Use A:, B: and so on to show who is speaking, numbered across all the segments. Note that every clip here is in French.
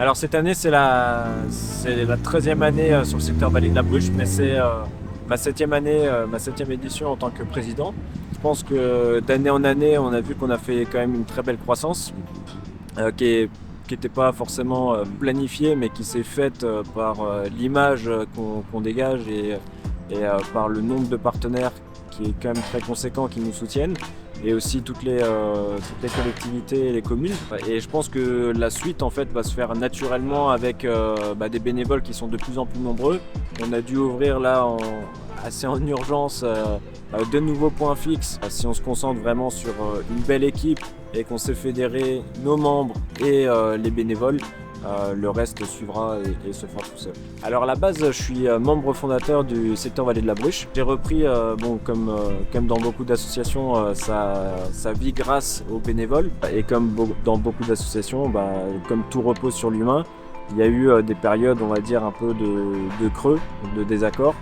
A: Alors cette année, c'est la 13e année sur le secteur Vallée de la Bruche, mais c'est ma 7e année, ma 7e édition en tant que président. Je pense que d'année en année, on a vu qu'on a fait quand même une très belle croissance qui n'était pas forcément planifiée, mais qui s'est faite par l'image qu'on dégage et par le nombre de partenaires qui est quand même très conséquent qui nous soutiennent et aussi toutes les collectivités et les communes. Et je pense que la suite en fait va se faire naturellement avec des bénévoles qui sont de plus en plus nombreux. On a dû ouvrir là assez en urgence de nouveaux points fixes. Si on se concentre vraiment sur une belle équipe et qu'on sait fédérer nos membres et les bénévoles, le reste suivra et se fera tout seul. Alors à la base, je suis membre fondateur du secteur Vallée de la Bruche. J'ai repris, comme dans beaucoup d'associations, sa vie grâce aux bénévoles. Et comme dans beaucoup d'associations, comme tout repose sur l'humain, il y a eu des périodes, on va dire, un peu de creux, de désaccord.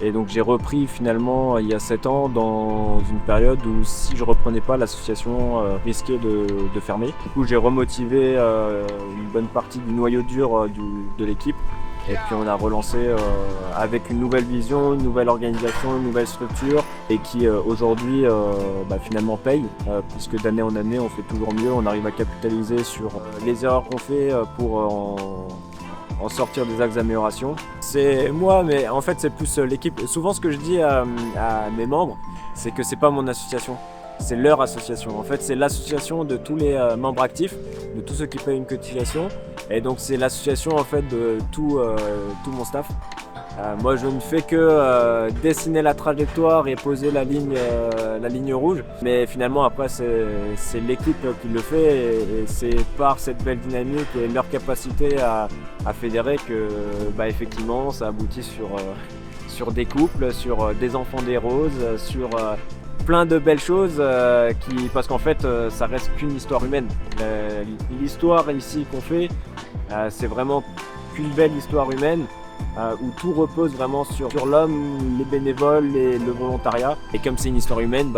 A: Et donc j'ai repris finalement il y a 7 ans dans une période où si je reprenais pas, l'association risquait de fermer. Du coup j'ai remotivé une bonne partie du noyau dur de l'équipe. Et puis on a relancé avec une nouvelle vision, une nouvelle organisation, une nouvelle structure et qui aujourd'hui finalement paye puisque d'année en année on fait toujours mieux, on arrive à capitaliser sur les erreurs qu'on fait pour en sortir des axes d'amélioration. C'est moi, mais en fait c'est plus l'équipe. Souvent ce que je dis à mes membres, c'est que c'est pas mon association, c'est leur association. En fait c'est l'association de tous les membres actifs, de tous ceux qui payent une cotisation. Et donc c'est l'association en fait de tout mon staff. Moi je ne fais que dessiner la trajectoire et poser la ligne rouge. Mais finalement après c'est l'équipe qui le fait et c'est par cette belle dynamique et leur capacité à fédérer que effectivement ça aboutit sur des couples, sur des enfants des roses, sur plein de belles choses parce qu'en fait ça reste qu'une histoire humaine. L'histoire ici qu'on fait c'est vraiment qu'une belle histoire humaine. Où tout repose vraiment sur l'homme, les bénévoles et le volontariat. Et comme c'est une histoire humaine,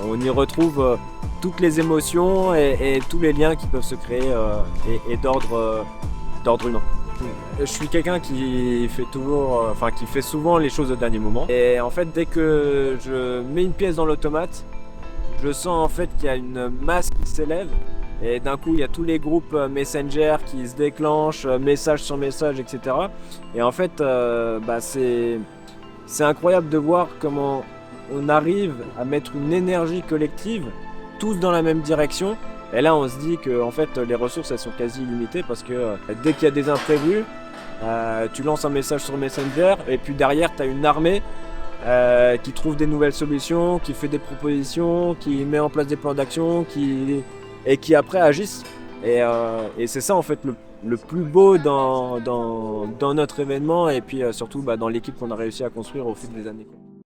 A: on y retrouve toutes les émotions et tous les liens qui peuvent se créer et d'ordre humain. Je suis quelqu'un qui fait souvent les choses au dernier moment. Et en fait, dès que je mets une pièce dans l'automate, je sens en fait qu'il y a une masse qui s'élève. Et d'un coup, il y a tous les groupes Messenger qui se déclenchent, message sur message, etc. Et en fait, c'est incroyable de voir comment on arrive à mettre une énergie collective, tous dans la même direction. Et là, on se dit que en fait, les ressources, elles sont quasi illimitées parce que dès qu'il y a des imprévus, tu lances un message sur Messenger et puis derrière, tu as une armée qui trouve des nouvelles solutions, qui fait des propositions, qui met en place des plans d'action, et qui après agissent. Et c'est ça en fait le plus beau dans notre événement et puis surtout dans l'équipe qu'on a réussi à construire au fil des années.